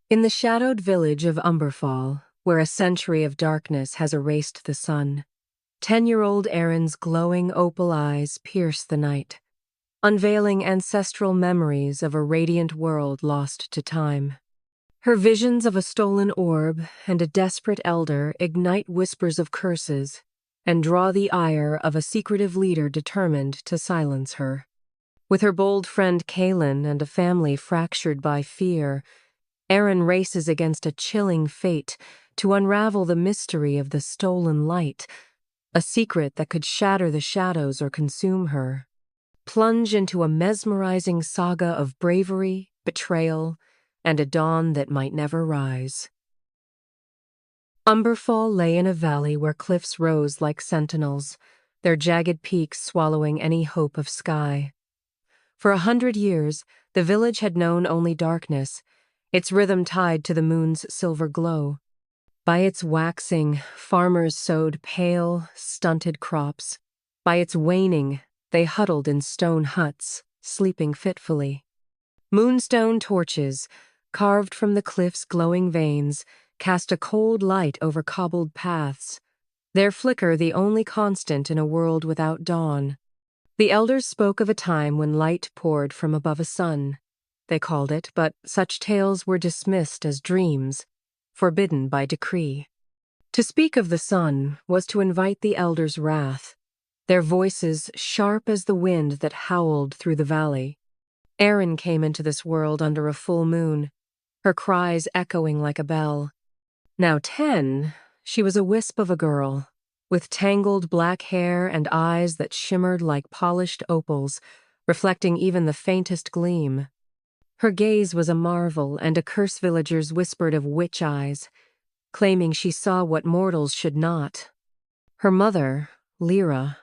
In the shadowed village of Umberfall, where a century of darkness has erased the sun, 10-year-old Eryn's glowing opal eyes pierce the night, unveiling ancestral memories of a radiant world lost to time. Her visions of a stolen orb and a desperate elder ignite whispers of curses and draw the ire of a secretive leader determined to silence her. With her bold friend Calen and a family fractured by fear, Eryn races against a chilling fate to unravel the mystery of the stolen light, a secret that could shatter the shadows or consume her. Plunge into a mesmerizing saga of bravery, betrayal, and a dawn that might never rise. Umberfall lay in a valley where cliffs rose like sentinels, their jagged peaks swallowing any hope of sky. For 100 years, the village had known only darkness, its rhythm tied to the moon's silver glow. By its waxing, farmers sowed pale, stunted crops. By its waning, they huddled in stone huts, sleeping fitfully. Moonstone torches, carved from the cliff's glowing veins, cast a cold light over cobbled paths, their flicker the only constant in a world without dawn. The elders spoke of a time when light poured from above a sun, they called it, but such tales were dismissed as dreams, forbidden by decree. To speak of the sun was to invite the elders' wrath, their voices sharp as the wind that howled through the valley. Eryn came into this world under a full moon, her cries echoing like a bell. Now 10, she was a wisp of a girl, with tangled black hair and eyes that shimmered like polished opals, reflecting even the faintest gleam. Her gaze was a marvel, and accursed villagers whispered of witch eyes, claiming she saw what mortals should not. Her mother, Lyra,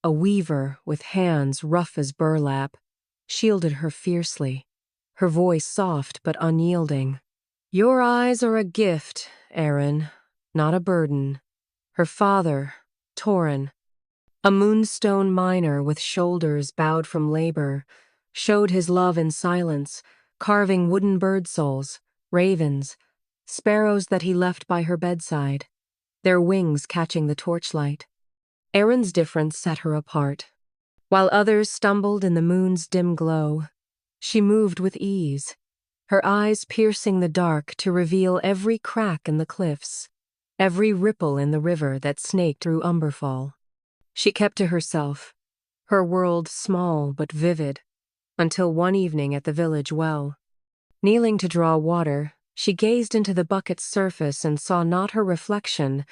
a weaver with hands rough as burlap, shielded her fiercely, her voice soft but unyielding. "Your eyes are a gift, Eryn, not a burden." Her father, Torrin, a moonstone miner with shoulders bowed from labor, showed his love in silence, carving wooden bird souls, ravens, sparrows that he left by her bedside, their wings catching the torchlight. Eryn's difference set her apart. While others stumbled in the moon's dim glow, she moved with ease, her eyes piercing the dark to reveal every crack in the cliffs, every ripple in the river that snaked through Umberfall. She kept to herself, her world small but vivid, until one evening at the village well. Kneeling to draw water, she gazed into the bucket's surface and saw not her reflection,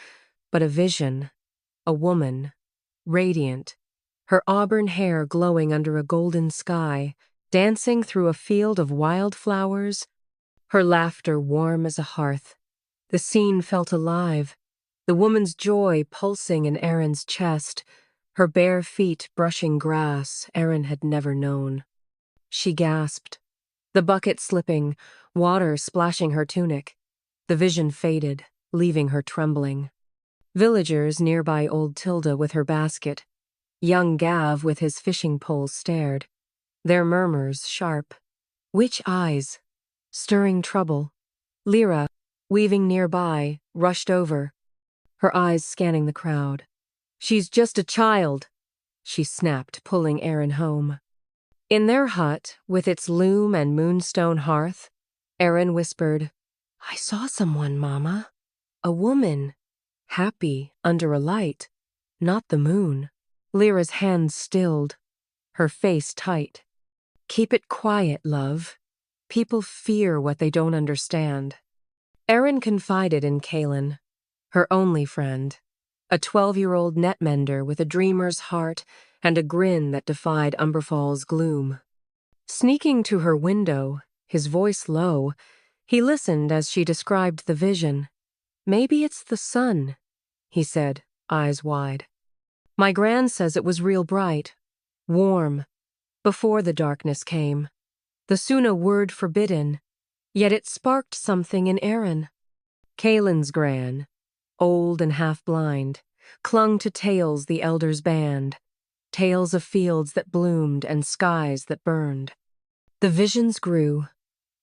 but a vision, a woman, radiant, her auburn hair glowing under a golden sky, dancing through a field of wildflowers, her laughter warm as a hearth. The scene felt alive, the woman's joy pulsing in Eryn's chest, her bare feet brushing grass Eryn had never known. She gasped, the bucket slipping, water splashing her tunic. The vision faded, leaving her trembling. Villagers nearby old Tilda with her basket, young Gav with his fishing poles stared, their murmurs sharp. Witch eyes, stirring trouble. Lyra, weaving nearby, rushed over, her eyes scanning the crowd. "She's just a child," she snapped, pulling Eryn home. In their hut, with its loom and moonstone hearth, Eryn whispered, "I saw someone, Mama. A woman. Happy, under a light. Not the moon." Lyra's hands stilled, her face tight. "Keep it quiet, love. People fear what they don't understand." Eryn confided in Calen, her only friend, a 12-year-old net mender with a dreamer's heart and a grin that defied Umberfall's gloom. Sneaking to her window, his voice low, he listened as she described the vision. "Maybe it's the sun," he said, eyes wide. "My gran says it was real bright, warm, before the darkness came. The Suna word forbidden, yet it sparked something in Eryn." Calen's gran, old and half-blind, clung to tales the elders banned, tales of fields that bloomed and skies that burned. The visions grew.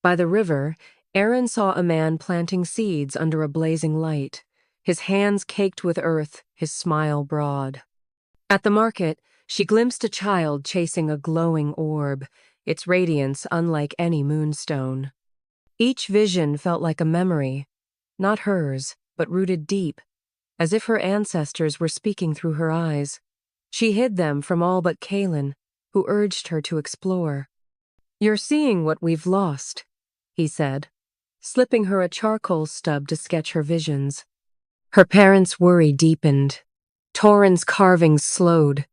By the river, Eryn saw a man planting seeds under a blazing light, his hands caked with earth, his smile broad. At the market, she glimpsed a child chasing a glowing orb, its radiance unlike any moonstone. Each vision felt like a memory, not hers, but rooted deep, as if her ancestors were speaking through her eyes. She hid them from all but Calen, who urged her to explore. "You're seeing what we've lost," he said, slipping her a charcoal stub to sketch her visions. Her parents' worry deepened. Torrens' carvings slowed,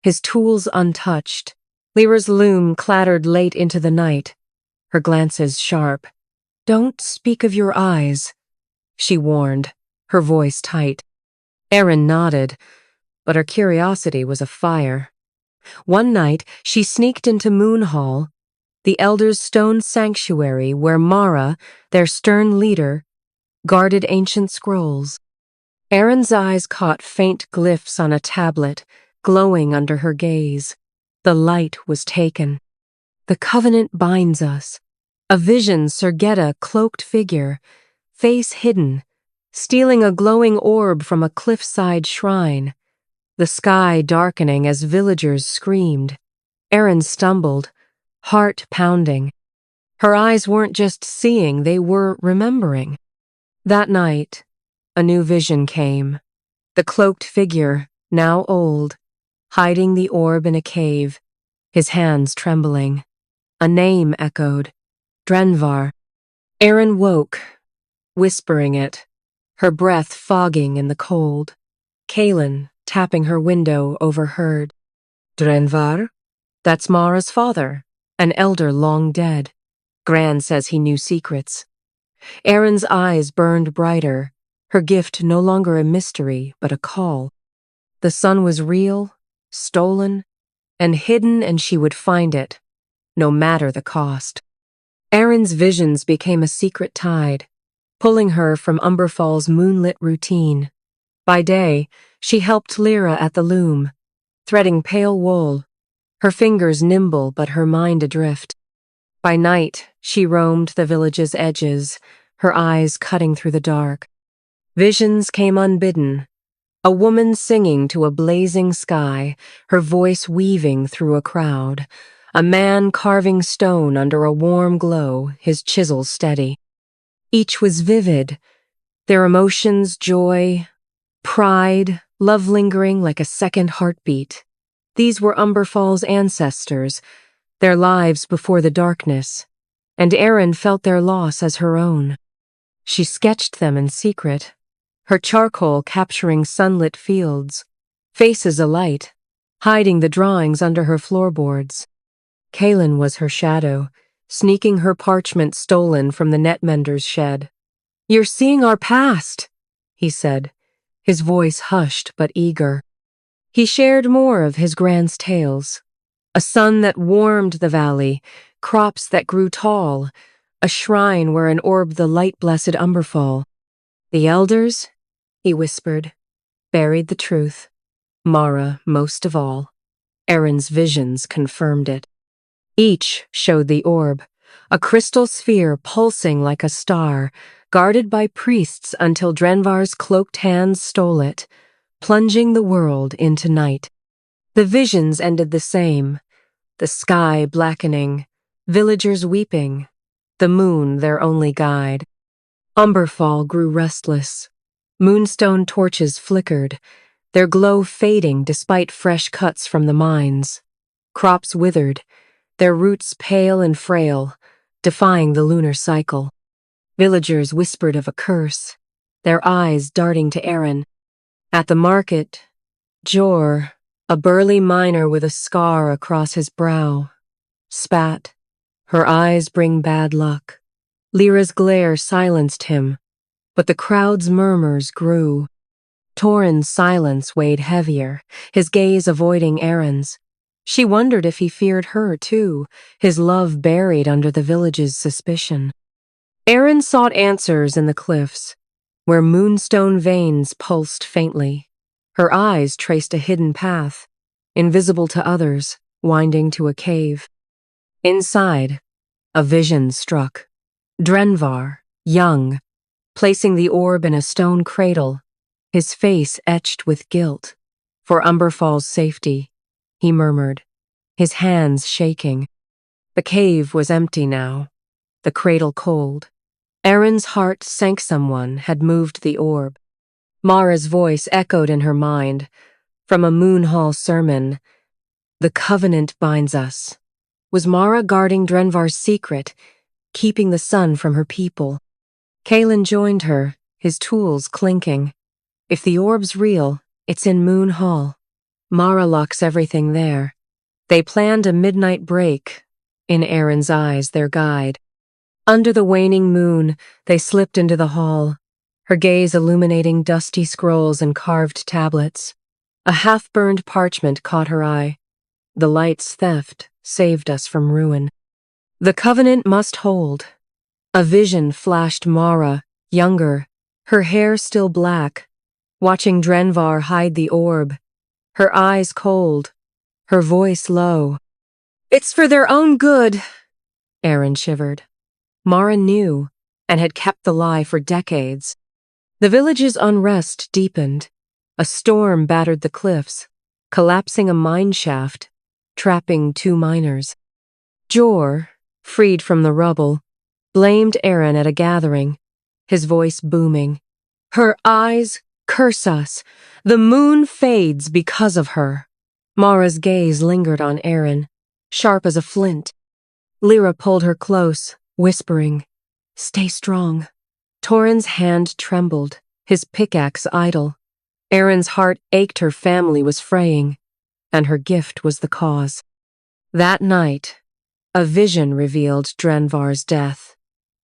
his tools untouched. Lyra's loom clattered late into the night, her glances sharp. "Don't speak of your eyes," she warned, her voice tight. Eryn nodded, but her curiosity was afire. One night, she sneaked into Moonhall, the elders' stone sanctuary where Mara, their stern leader, guarded ancient scrolls. Eryn's eyes caught faint glyphs on a tablet, glowing under her gaze. The light was taken. "The covenant binds us." A vision Sergetta cloaked figure, face hidden, stealing a glowing orb from a cliffside shrine. The sky darkening as villagers screamed. Eryn stumbled, heart pounding. Her eyes weren't just seeing, they were remembering. That night, a new vision came. The cloaked figure, now old, hiding the orb in a cave, his hands trembling. A name echoed. Drenvar. Eryn woke, whispering it, her breath fogging in the cold. Calen, tapping her window, overheard. "Drenvar? That's Mara's father, an elder long dead. Gran says he knew secrets." Eryn's eyes burned brighter, her gift no longer a mystery, but a call. The sun was real, stolen, and hidden, and she would find it, no matter the cost. Eryn's visions became a secret tide, pulling her from Umberfall's moonlit routine. By day, she helped Lyra at the loom, threading pale wool, her fingers nimble but her mind adrift. By night, she roamed the village's edges, her eyes cutting through the dark. Visions came unbidden, a woman singing to a blazing sky, her voice weaving through a crowd. A man carving stone under a warm glow, his chisel steady. Each was vivid, their emotions joy, pride, love lingering like a second heartbeat. These were Umberfall's ancestors, their lives before the darkness, and Eryn felt their loss as her own. She sketched them in secret, her charcoal capturing sunlit fields, faces alight, hiding the drawings under her floorboards. Calen was her shadow, sneaking her parchment stolen from the netmender's shed. "You're seeing our past," he said, his voice hushed but eager. He shared more of his grand's tales. A sun that warmed the valley, crops that grew tall, a shrine where an orb the light-blessed Umberfall. "The elders," he whispered, buried the truth. Mara most of all. Eryn's visions confirmed it. Each showed the orb, a crystal sphere pulsing like a star, guarded by priests until Drenvar's cloaked hands stole it, plunging the world into night. The visions ended the same, the sky blackening, villagers weeping, the moon their only guide. Umberfall grew restless. Moonstone torches flickered, their glow fading despite fresh cuts from the mines. Crops withered, their roots pale and frail, defying the lunar cycle. Villagers whispered of a curse, their eyes darting to Eryn. At the market, Jor, a burly miner with a scar across his brow, spat. "Her eyes bring bad luck." Lyra's glare silenced him, but the crowd's murmurs grew. Torrens' silence weighed heavier, his gaze avoiding Eryn's. She wondered if he feared her, too, his love buried under the village's suspicion. Eryn sought answers in the cliffs, where moonstone veins pulsed faintly. Her eyes traced a hidden path, invisible to others, winding to a cave. Inside, a vision struck. Drenvar, young, placing the orb in a stone cradle, his face etched with guilt. For Umberfall's safety, he murmured, his hands shaking. The cave was empty now, the cradle cold. Eryn's heart sank. Someone had moved the orb. Mara's voice echoed in her mind, from a Moonhall sermon. The covenant binds us. Was Mara guarding Drenvar's secret, keeping the sun from her people? Calen joined her, his tools clinking. If the orb's real, it's in Moonhall. Mara locks everything there. They planned a midnight break, in Eryn's eyes their guide. Under the waning moon, they slipped into the hall, her gaze illuminating dusty scrolls and carved tablets. A half-burned parchment caught her eye. The light's theft saved us from ruin. The covenant must hold. A vision flashed Mara, younger, her hair still black, watching Drenvar hide the orb, her eyes cold, her voice low. "It's for their own good," Eryn shivered. Mara knew, and had kept the lie for decades. The village's unrest deepened. A storm battered the cliffs, collapsing a mine shaft, trapping 2 miners. Jor, freed from the rubble, blamed Eryn at a gathering, his voice booming. "Her eyes curse us. The moon fades because of her." Mara's gaze lingered on Eryn, sharp as a flint. Lyra pulled her close, whispering, "Stay strong." Torin's hand trembled, his pickaxe idle. Eryn's heart ached. Her family was fraying, and her gift was the cause. That night, a vision revealed Drenvar's death.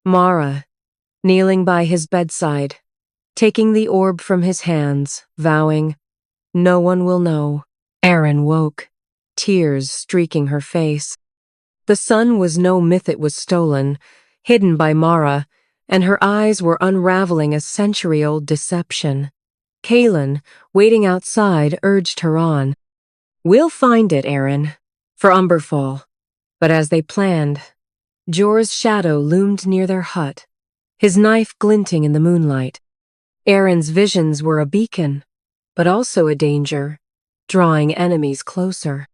Mara, kneeling by his bedside, taking the orb from his hands, vowing, "No one will know." Eryn woke, tears streaking her face. The sun was no myth. It was stolen, hidden by Mara, and her eyes were unraveling a century-old deception. Calen, waiting outside, urged her on. "We'll find it, Eryn, for Umberfall." But as they planned, Jor's shadow loomed near their hut, his knife glinting in the moonlight. Eryn's visions were a beacon, but also a danger, drawing enemies closer.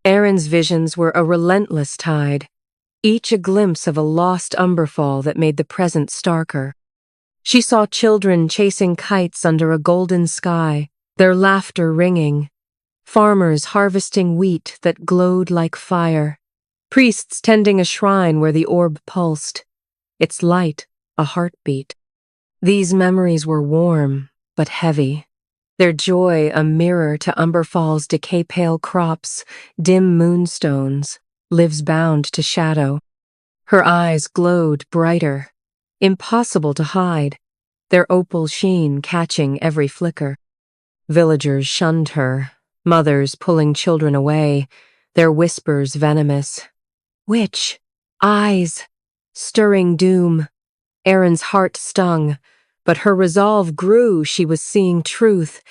Eryn's visions were a relentless tide, each a glimpse of a lost Umberfall that made the present starker. She saw children chasing kites under a golden sky, their laughter ringing, farmers harvesting wheat that glowed like fire, priests tending a shrine where the orb pulsed, its light a heartbeat. These memories were warm, but heavy, their joy a mirror to Umberfall's decay-pale crops, dim moonstones, lives bound to shadow. Her eyes glowed brighter, impossible to hide, their opal sheen catching every flicker. Villagers shunned her, mothers pulling children away, their whispers venomous. "Witch, eyes," stirring doom. Eryn's heart stung, but her resolve grew. She was seeing truth,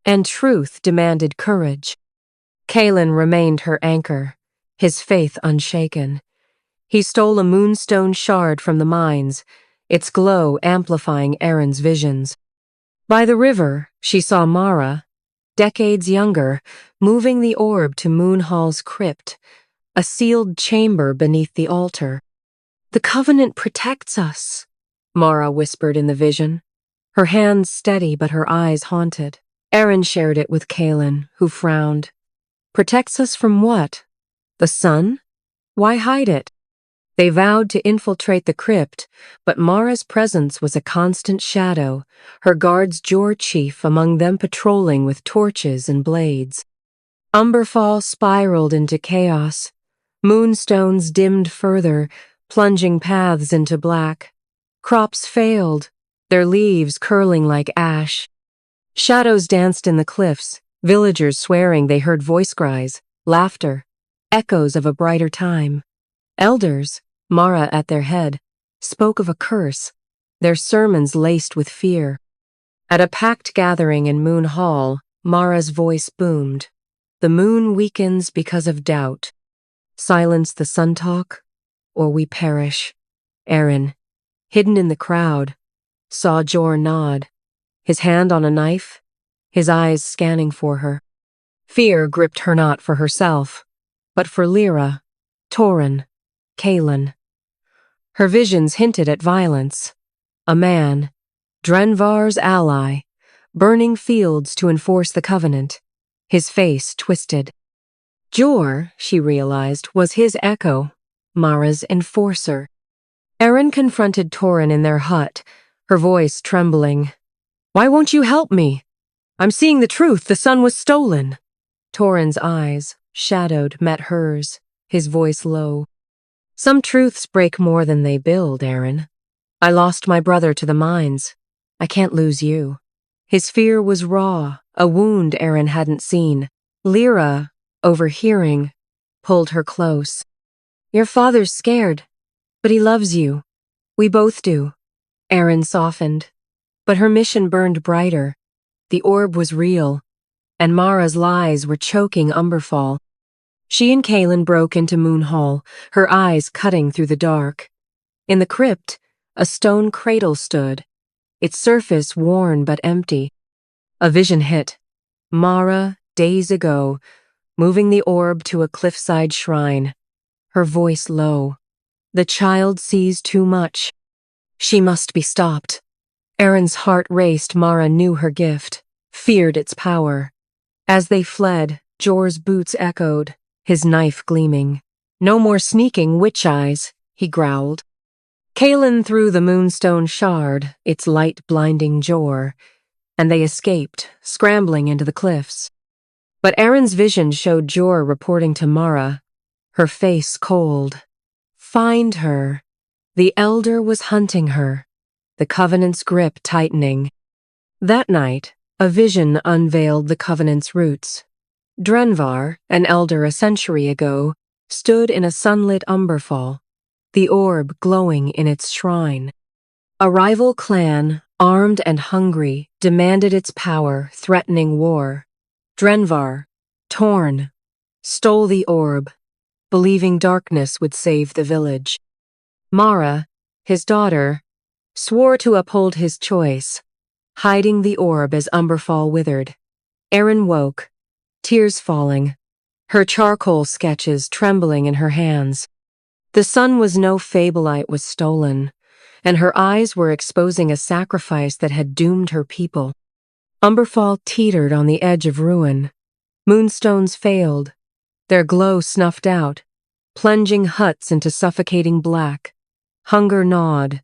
and truth demanded courage. Calen remained her anchor, his faith unshaken. He stole a moonstone shard from the mines, its glow amplifying Eryn's visions. By the river, she saw Mara, decades younger, moving the orb to Moonhall's crypt, a sealed chamber beneath the altar. "The covenant protects us," Mara whispered in the vision, her hands steady but her eyes haunted. Eryn shared it with Calen, who frowned. "Protects us from what? The sun? Why hide it?" They vowed to infiltrate the crypt, but Mara's presence was a constant shadow, her guards Jor chief among them patrolling with torches and blades. Umberfall spiraled into chaos. Moonstones dimmed further, plunging paths into black. Crops failed, their leaves curling like ash. Shadows danced in the cliffs, villagers swearing they heard voice cries, laughter, echoes of a brighter time. Elders, Mara at their head, spoke of a curse, their sermons laced with fear. At a packed gathering in Moon Hall, Mara's voice boomed. "The moon weakens because of doubt. Silence the sun talk, or we perish." Eryn, hidden in the crowd, saw Jor nod, his hand on a knife, his eyes scanning for her. Fear gripped her not for herself, but for Lyra, Torrin, Calen. Her visions hinted at violence. A man, Drenvar's ally, burning fields to enforce the covenant, his face twisted. Jor, she realized, was his echo, Mara's enforcer. Eryn confronted Torrin in their hut, her voice trembling. "Why won't you help me? I'm seeing the truth. The son was stolen." Torrin's eyes, shadowed, met hers, his voice low. "Some truths break more than they build, Eryn. I lost my brother to the mines. I can't lose you." His fear was raw, a wound Eryn hadn't seen. Lyra, overhearing, pulled her close. "Your father's scared, but he loves you. We both do." Eryn softened, but her mission burned brighter. The orb was real, and Mara's lies were choking Umberfall. She and Calen broke into Moonhall, her eyes cutting through the dark. In the crypt, a stone cradle stood, its surface worn but empty. A vision hit. Mara, days ago, moving the orb to a cliffside shrine, her voice low. "The child sees too much. She must be stopped." Eryn's heart raced. Mara knew her gift, feared its power. As they fled, Jor's boots echoed, his knife gleaming. "No more sneaking, witch eyes," he growled. Calen threw the moonstone shard, its light blinding Jor, and they escaped, scrambling into the cliffs. But Eryn's vision showed Jor reporting to Mara, her face cold. Find her. The Elder was hunting her, the Covenant's grip tightening. That night, a vision unveiled the Covenant's roots. Drenvar, an elder a century ago, stood in a sunlit Umberfall, the orb glowing in its shrine. A rival clan, armed and hungry, demanded its power, threatening war. Drenvar, torn, stole the orb, believing darkness would save the village. Mara, his daughter, swore to uphold his choice, hiding the orb as Umberfall withered. Eryn woke, tears falling, her charcoal sketches trembling in her hands. The sun was no fableite was stolen, and her eyes were exposing a sacrifice that had doomed her people. Umberfall teetered on the edge of ruin. Moonstones failed, their glow snuffed out, plunging huts into suffocating black. Hunger gnawed,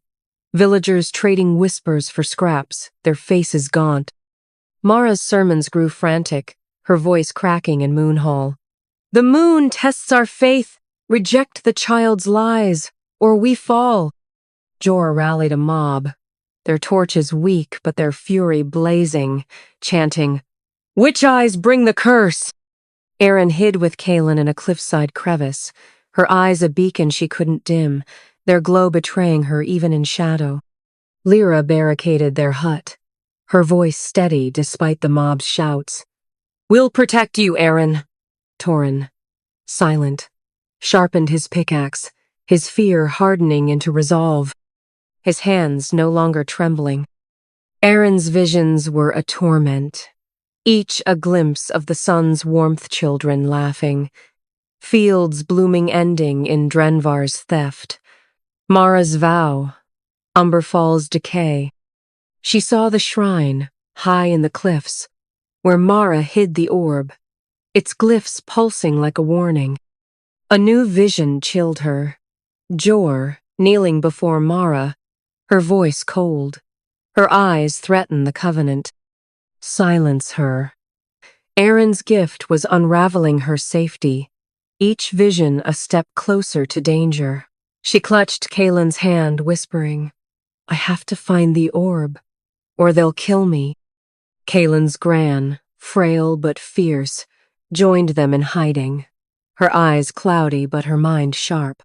villagers trading whispers for scraps, their faces gaunt. Mara's sermons grew frantic, her voice cracking in Moonhall. "The moon tests our faith. Reject the child's lies, or we fall." Jor rallied a mob, their torches weak but their fury blazing, chanting, "Witch eyes bring the curse!" Eryn hid with Calen in a cliffside crevice, her eyes a beacon she couldn't dim, their glow betraying her even in shadow. Lyra barricaded their hut, her voice steady despite the mob's shouts. "We'll protect you, Eryn." Torrin, silent, sharpened his pickaxe, his fear hardening into resolve, his hands no longer trembling. Eryn's visions were a torment, each a glimpse of the sun's warmth children laughing, fields blooming ending in Drenvar's theft, Mara's vow, Umberfall's decay. She saw the shrine, high in the cliffs, where Mara hid the orb, its glyphs pulsing like a warning. A new vision chilled her. Jor, kneeling before Mara, her voice cold. Her eyes threatened the Covenant. Silence her. Eryn's gift was unraveling her safety, each vision a step closer to danger. She clutched Calen's hand, whispering, "I have to find the orb, or they'll kill me." Calen's gran, frail but fierce, joined them in hiding, her eyes cloudy but her mind sharp.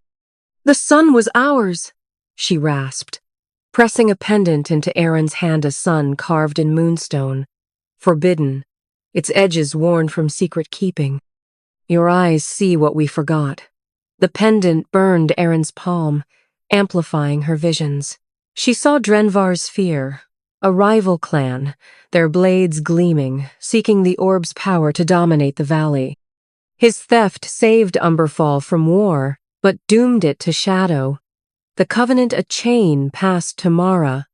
"The sun was ours," she rasped, pressing a pendant into Eryn's hand, a sun carved in moonstone, forbidden, its edges worn from secret keeping. "Your eyes see what we forgot." The pendant burned Eryn's palm, amplifying her visions. She saw Drenvar's fear, a rival clan, their blades gleaming, seeking the orb's power to dominate the valley. His theft saved Umberfall from war, but doomed it to shadow. The covenant a chain passed to Mara.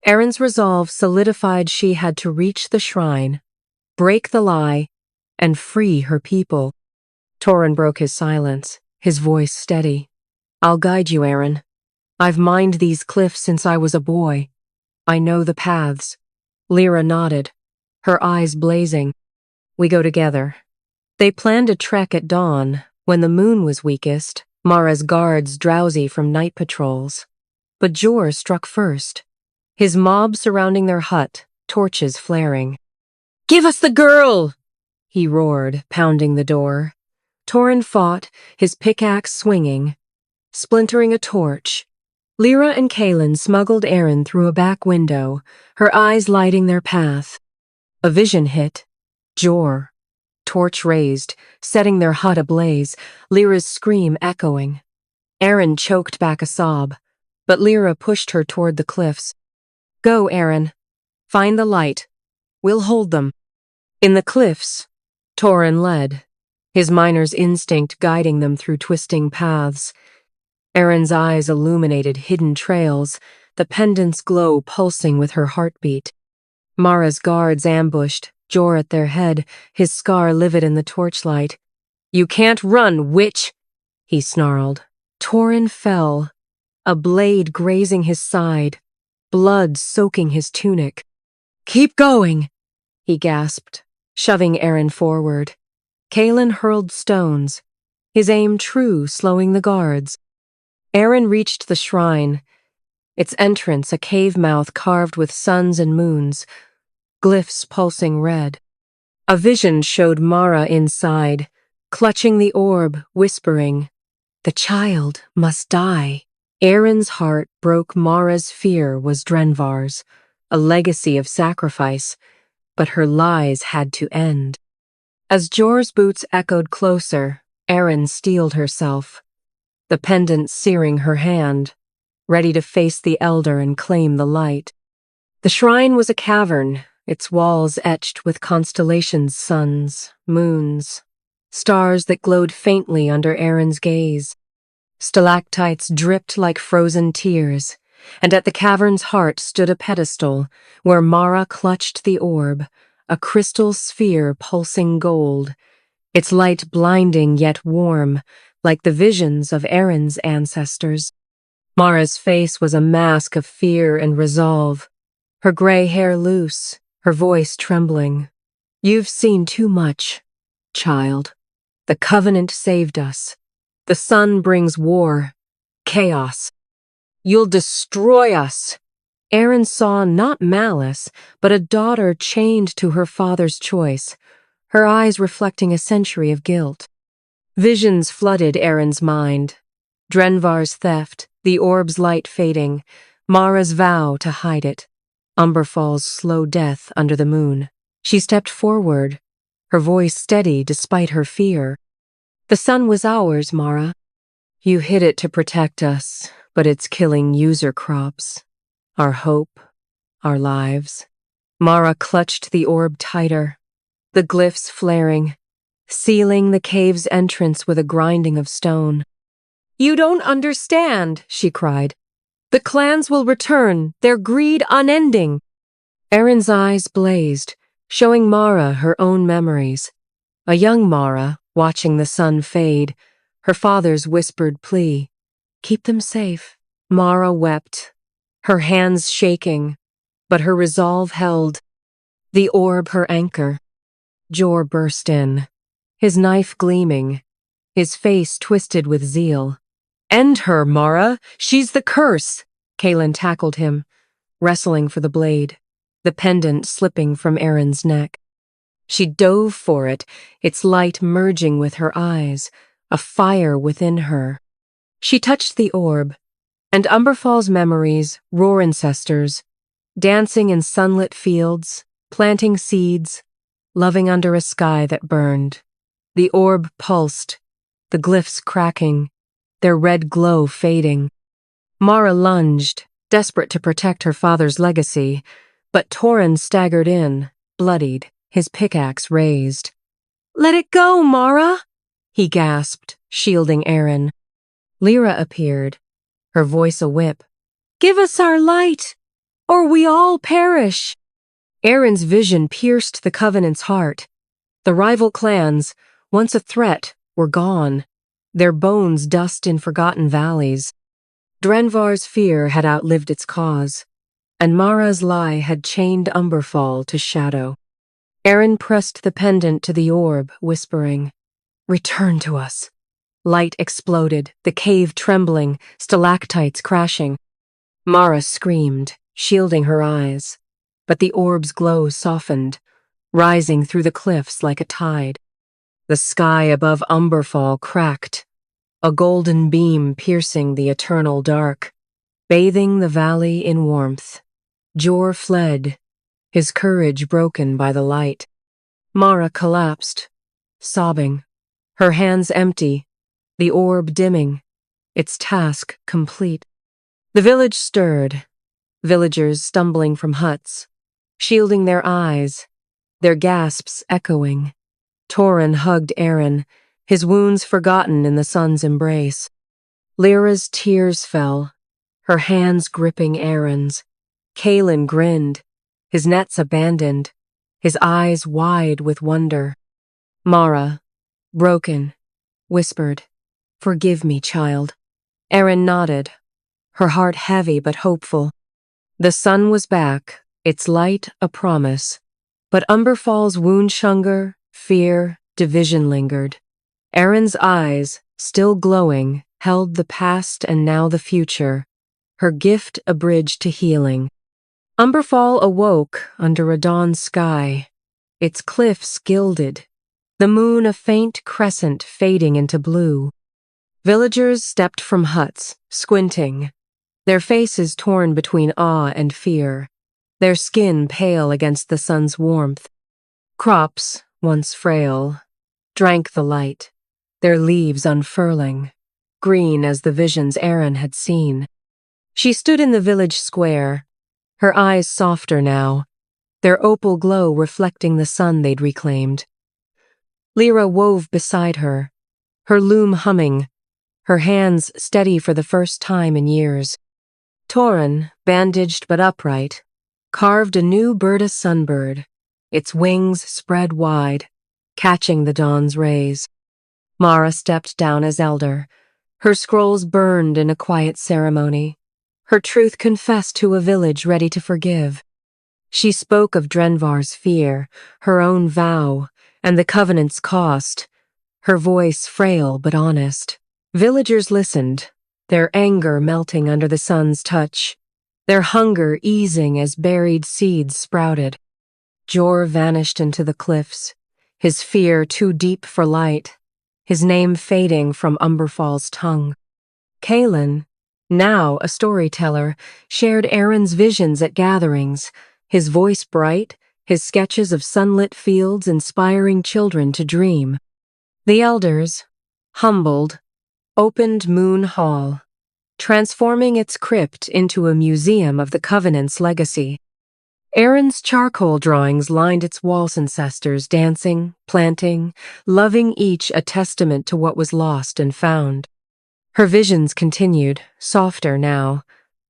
Eryn's resolve solidified she had to reach the shrine, break the lie, and free her people. Torrin broke his silence, his voice steady. I'll guide you, Eryn. I've mined these cliffs since I was a boy. I know the paths. Lyra nodded, her eyes blazing. We go together. They planned a trek at dawn, when the moon was weakest, Mara's guards drowsy from night patrols. But Jor struck first, his mob surrounding their hut, torches flaring. "Give us the girl!" he roared, pounding the door. Torrin fought, his pickaxe swinging, splintering a torch. Lyra and Calen smuggled Eryn through a back window, her eyes lighting their path. A vision hit. Jor. Torch raised, setting their hut ablaze, Lyra's scream echoing. Eryn choked back a sob, but Lyra pushed her toward the cliffs. Go, Eryn. Find the light. We'll hold them. In the cliffs, Torrin led, his miner's instinct guiding them through twisting paths. Eryn's eyes illuminated hidden trails, the pendant's glow pulsing with her heartbeat. Mara's guards ambushed, Jor at their head, his scar livid in the torchlight. You can't run, witch! He snarled. Torrin fell, a blade grazing his side, blood soaking his tunic. Keep going, he gasped, shoving Eryn forward. Calen hurled stones, his aim true, slowing the guards. Eryn reached the shrine, its entrance a cave mouth carved with suns and moons, glyphs pulsing red. A vision showed Mara inside, clutching the orb, whispering, "The child must die." Eryn's heart broke. Mara's fear was Drenvar's, a legacy of sacrifice, but her lies had to end. As Jor's boots echoed closer, Eryn steeled herself, the pendant searing her hand, ready to face the elder and claim the light. The shrine was a cavern, its walls etched with constellations, suns, moons, stars that glowed faintly under Eryn's gaze. Stalactites dripped like frozen tears, and at the cavern's heart stood a pedestal where Mara clutched the orb, a crystal sphere pulsing gold, its light blinding yet warm, like the visions of Eryn's ancestors. Mara's face was a mask of fear and resolve, her gray hair loose, her voice trembling. You've seen too much, child. The covenant saved us. The sun brings war, chaos. You'll destroy us. Eryn saw not malice, but a daughter chained to her father's choice, her eyes reflecting a century of guilt. Visions flooded Eryn's mind. Drenvar's theft, the orb's light fading, Mara's vow to hide it, Umberfall's slow death under the moon. She stepped forward, her voice steady despite her fear. The sun was ours, Mara. You hid it to protect us, but it's killing user crops. Our hope, our lives. Mara clutched the orb tighter, the glyphs flaring, sealing the cave's entrance with a grinding of stone. You don't understand, she cried. The clans will return, their greed unending. Eryn's eyes blazed, showing Mara her own memories. A young Mara, watching the sun fade, her father's whispered plea. Keep them safe. Mara wept, her hands shaking, but her resolve held. The orb her anchor. Jor burst in, his knife gleaming, his face twisted with zeal. End her, Mara! She's the curse! Calen tackled him, wrestling for the blade, the pendant slipping from Eryn's neck. She dove for it, its light merging with her eyes, a fire within her. She touched the orb, and Umberfall's memories, roar ancestors, dancing in sunlit fields, planting seeds, loving under a sky that burned. The orb pulsed, the glyphs cracking, their red glow fading. Mara lunged, desperate to protect her father's legacy, but Torin staggered in, bloodied, his pickaxe raised. "Let it go, Mara!" he gasped, shielding Eryn. Lyra appeared, her voice a whip. "Give us our light, or we all perish!" Eryn's vision pierced the Covenant's heart. The rival clans, once a threat, were gone, their bones dust in forgotten valleys. Drenvar's fear had outlived its cause, and Mara's lie had chained Umberfall to shadow. Eryn pressed the pendant to the orb, whispering, "Return to us." Light exploded, the cave trembling, stalactites crashing. Mara screamed, shielding her eyes, but the orb's glow softened, rising through the cliffs like a tide. The sky above Umberfall cracked, a golden beam piercing the eternal dark, bathing the valley in warmth. Jor fled, his courage broken by the light. Mara collapsed, sobbing, her hands empty, the orb dimming, its task complete. The village stirred, villagers stumbling from huts, shielding their eyes, their gasps echoing. Torin hugged Eryn, his wounds forgotten in the sun's embrace. Lyra's tears fell, her hands gripping Eryn's. Calen grinned, his nets abandoned, his eyes wide with wonder. Mara, broken, whispered, "Forgive me, child." Eryn nodded, her heart heavy but hopeful. The sun was back, its light a promise, but Umberfall's wound hunger, fear, division lingered. Eryn's eyes, still glowing, held the past and now the future, her gift a bridge to healing. Umberfall awoke under a dawn sky, its cliffs gilded, the moon a faint crescent fading into blue. Villagers stepped from huts, squinting, their faces torn between awe and fear, their skin pale against the sun's warmth. Crops, once frail, drank the light, their leaves unfurling, green as the visions Eryn had seen. She stood in the village square, her eyes softer now, their opal glow reflecting the sun they'd reclaimed. Lyra wove beside her, her loom humming, her hands steady for the first time in years. Torin, bandaged but upright, carved a new Burda sunbird, its wings spread wide, catching the dawn's rays. Mara stepped down as elder, her scrolls burned in a quiet ceremony, her truth confessed to a village ready to forgive. She spoke of Drenvar's fear, her own vow, and the Covenant's cost, her voice frail but honest. Villagers listened, their anger melting under the sun's touch, their hunger easing as buried seeds sprouted. Jor vanished into the cliffs, his fear too deep for light, his name fading from Umberfall's tongue. Calen, now a storyteller, shared Eryn's visions at gatherings, his voice bright, his sketches of sunlit fields inspiring children to dream. The elders, humbled, opened Moon Hall, transforming its crypt into a museum of the Covenant's legacy. Eryn's charcoal drawings lined its walls, ancestors dancing, planting, loving, each a testament to what was lost and found. Her visions continued, softer now,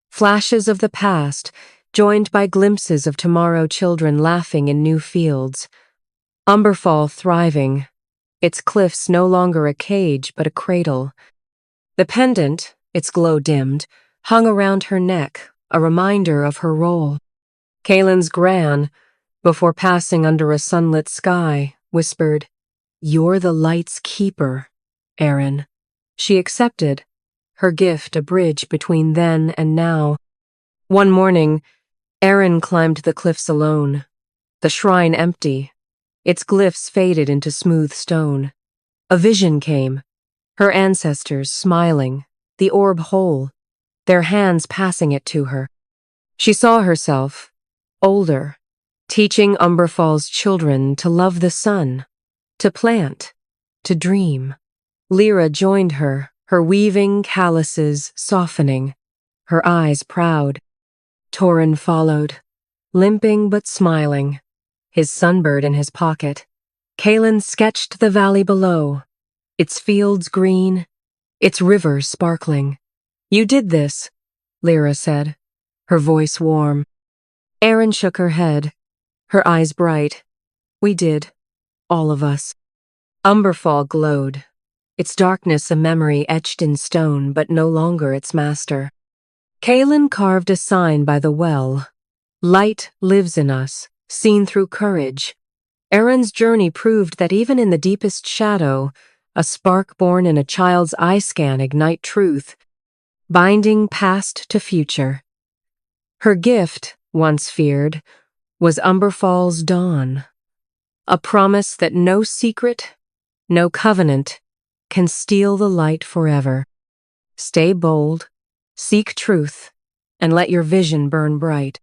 flashes of the past, joined by glimpses of tomorrow, children laughing in new fields. Umberfall thriving, its cliffs no longer a cage but a cradle. The pendant, its glow dimmed, hung around her neck, a reminder of her role. Calen's gran, before passing under a sunlit sky, whispered, "You're the light's keeper, Eryn." She accepted, her gift a bridge between then and now. One morning, Eryn climbed the cliffs alone, the shrine empty, its glyphs faded into smooth stone. A vision came, her ancestors smiling, the orb whole, their hands passing it to her. She saw herself, older, teaching Umberfall's children to love the sun, to plant, to dream. Lyra joined her, her weaving calluses softening, her eyes proud. Torrin followed, limping but smiling, his sunbird in his pocket. Calen sketched the valley below, its fields green, its rivers sparkling. "You did this," Lyra said, her voice warm. Eryn shook her head, her eyes bright. "We did, all of us." Umberfall glowed, its darkness a memory etched in stone but no longer its master. Calen carved a sign by the well. "Light lives in us, seen through courage." Eryn's journey proved that even in the deepest shadow, a spark born in a child's eye scan ignite truth, binding past to future. Her gift, once feared, was Umberfall's dawn, a promise that no secret, no covenant, can steal the light forever. Stay bold, seek truth, and let your vision burn bright.